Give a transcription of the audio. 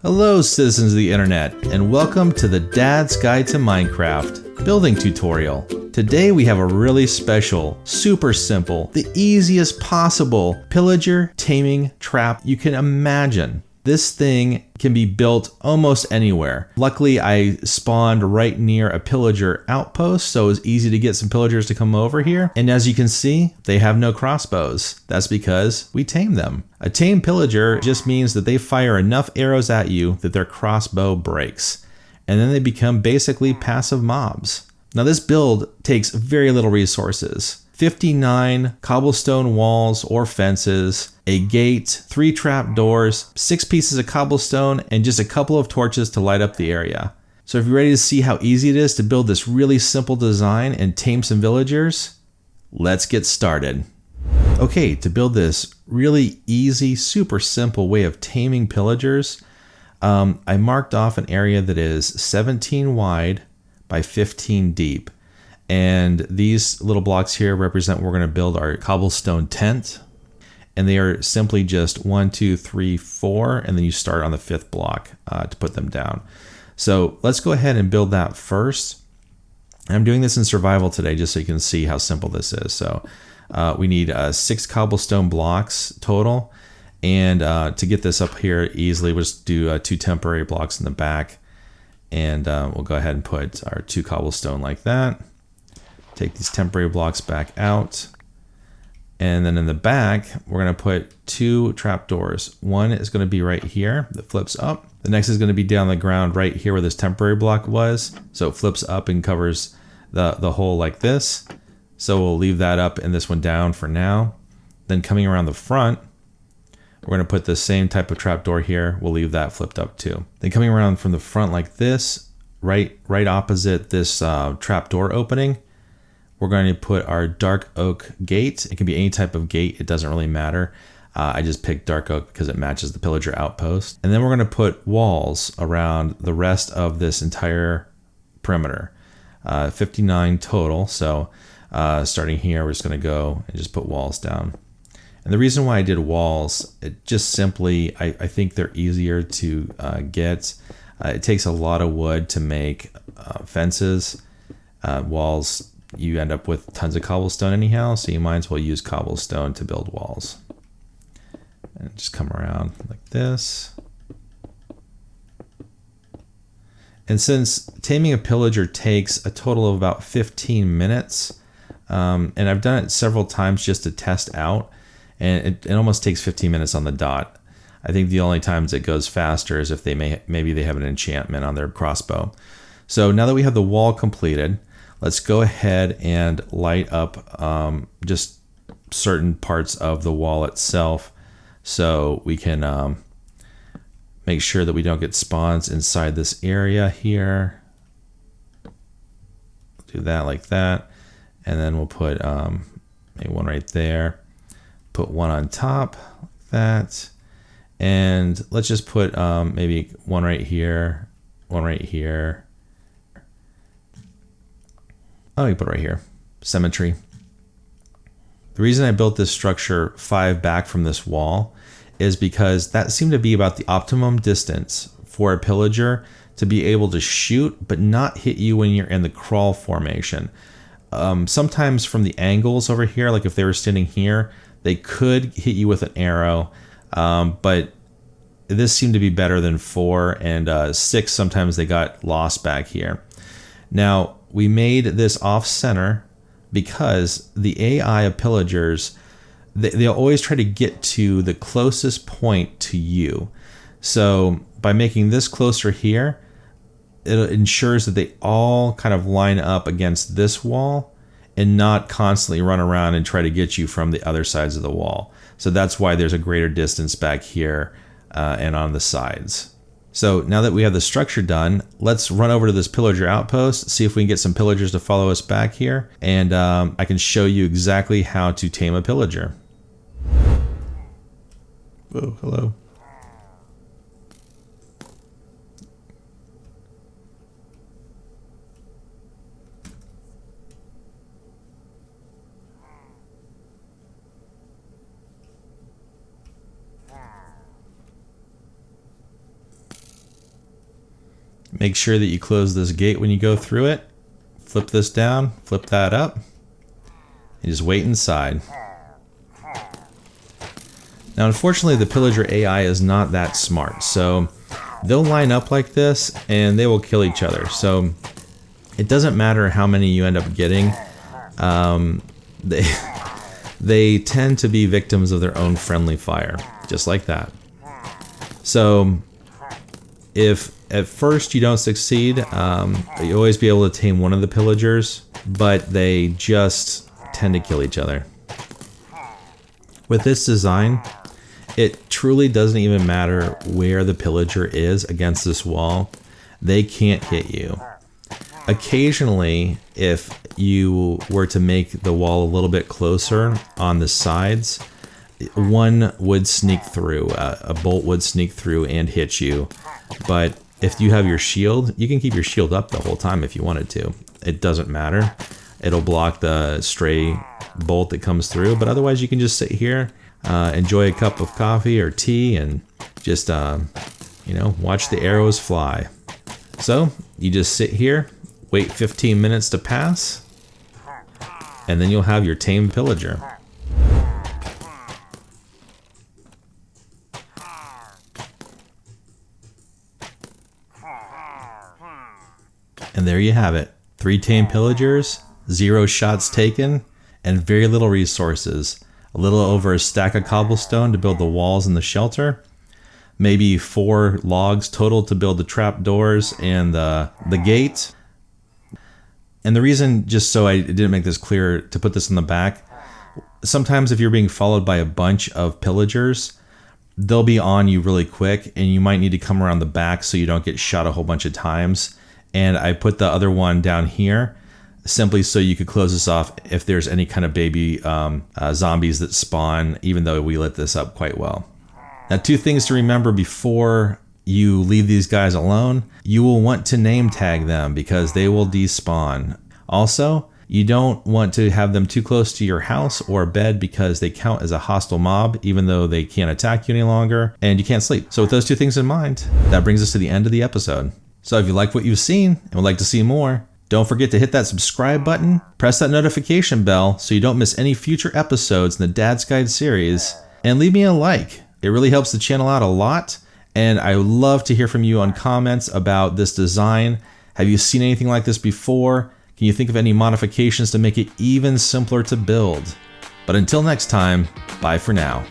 Hello citizens of the internet, and welcome to the Dad's Guide to Minecraft building tutorial. Today we have a really special, super simple, the easiest possible pillager taming trap you can imagine. This thing can be built almost anywhere. Luckily, I spawned right near a pillager outpost, so it was easy to get some pillagers to come over here. And as you can see, they have no crossbows. That's because we tamed them. A tame pillager just means that they fire enough arrows at you that their crossbow breaks. And then they become basically passive mobs. Now this build takes very little resources. 59 cobblestone walls or fences, a gate, 3 trap doors, 6 pieces of cobblestone, and just a couple of torches to light up the area. So if you're ready to see how easy it is to build this really simple design and tame some villagers, let's get started. Okay, to build this really easy, super simple way of taming pillagers, I marked off an area that is 17 wide by 15 deep. And these little blocks here represent where we're going to build our cobblestone tent. And they are simply just 1, 2, 3, 4, and then you start on the 5th block to put them down. So let's go ahead and build that first. I'm doing this in survival today just so you can see how simple this is. So we need 6 cobblestone blocks total. And to get this up here easily, we'll just do 2 temporary blocks in the back. And we'll go ahead and put our 2 cobblestone like that. Take these temporary blocks back out. And then in the back, we're going to put 2 trapdoors. One is going to be right here that flips up. The next is going to be down the ground right here where this temporary block was. So it flips up and covers the hole like this. So we'll leave that up and this one down for now. Then coming around the front, we're going to put the same type of trapdoor here. We'll leave that flipped up too. Then coming around from the front like this, right opposite this trapdoor opening, we're going to put our dark oak gate. It can be any type of gate. It doesn't really matter. I just picked dark oak because it matches the pillager outpost. And then we're going to put walls around the rest of this entire perimeter. 59 total. So starting here, we're just going to go and just put walls down. And the reason why I did walls, it just simply, I think they're easier to get. It takes a lot of wood to make fences. Walls, you end up with tons of cobblestone anyhow, so you might as well use cobblestone to build walls. And just come around like this. And since taming a pillager takes a total of about 15 minutes, and I've done it several times just to test out, and it almost takes 15 minutes on the dot. I think the only times it goes faster is if they maybe they have an enchantment on their crossbow. So now that we have the wall completed, let's go ahead and light up just certain parts of the wall itself so we can make sure that we don't get spawns inside this area here. Do that like that. And then we'll put maybe one right there. Put one on top like that. And let's just put maybe one right here, one right here. Oh, you put it right here. Symmetry. The reason I built this structure 5 back from this wall is because that seemed to be about the optimum distance for a pillager to be able to shoot but not hit you when you're in the crawl formation. Sometimes from the angles over here, like if they were standing here, they could hit you with an arrow, but this seemed to be better than 4 and 6. Sometimes they got lost back here. Now, we made this off center because the AI of pillagers, they'll always try to get to the closest point to you. So by making this closer here, it ensures that they all kind of line up against this wall and not constantly run around and try to get you from the other sides of the wall. So that's why there's a greater distance back here and on the sides. So now that we have the structure done, let's run over to this pillager outpost, see if we can get some pillagers to follow us back here, and I can show you exactly how to tame a pillager. Oh, hello. Make sure that you close this gate when you go through it. Flip this down, flip that up, and just wait inside. Now, unfortunately, the Pillager AI is not that smart, so they'll line up like this and they will kill each other. So it doesn't matter how many you end up getting. They tend to be victims of their own friendly fire, just like that. So if at first you don't succeed, you always be able to tame one of the Pillagers, but they just tend to kill each other. With this design, it truly doesn't even matter where the Pillager is against this wall. They can't hit you. Occasionally, if you were to make the wall a little bit closer on the sides, one would sneak through, a bolt would sneak through and hit you. But if you have your shield, you can keep your shield up the whole time if you wanted to. It doesn't matter. It'll block the stray bolt that comes through, but otherwise you can just sit here, enjoy a cup of coffee or tea, and just, watch the arrows fly. So you just sit here, wait 15 minutes to pass, and then you'll have your Tame Pillager. And there you have it. 3 Tame Pillagers, 0 shots taken, and very little resources. A little over a stack of cobblestone to build the walls and the shelter. Maybe 4 logs total to build the trap doors and the gate. And the reason, just so I didn't make this clear, to put this in the back, sometimes if you're being followed by a bunch of Pillagers, they'll be on you really quick and you might need to come around the back so you don't get shot a whole bunch of times. And I put the other one down here simply so you could close this off if there's any kind of baby zombies that spawn, even though we lit this up quite well. Now, 2 things to remember before you leave these guys alone. You will want to name tag them because they will despawn. Also, you don't want to have them too close to your house or bed because they count as a hostile mob, even though they can't attack you any longer and you can't sleep. So with those 2 things in mind, that brings us to the end of the episode. So if you liked what you've seen and would like to see more, don't forget to hit that subscribe button, press that notification bell so you don't miss any future episodes in the Dad's Guide series, and leave me a like. It really helps the channel out a lot, and I would love to hear from you on comments about this design. Have you seen anything like this before? Can you think of any modifications to make it even simpler to build? But until next time, bye for now.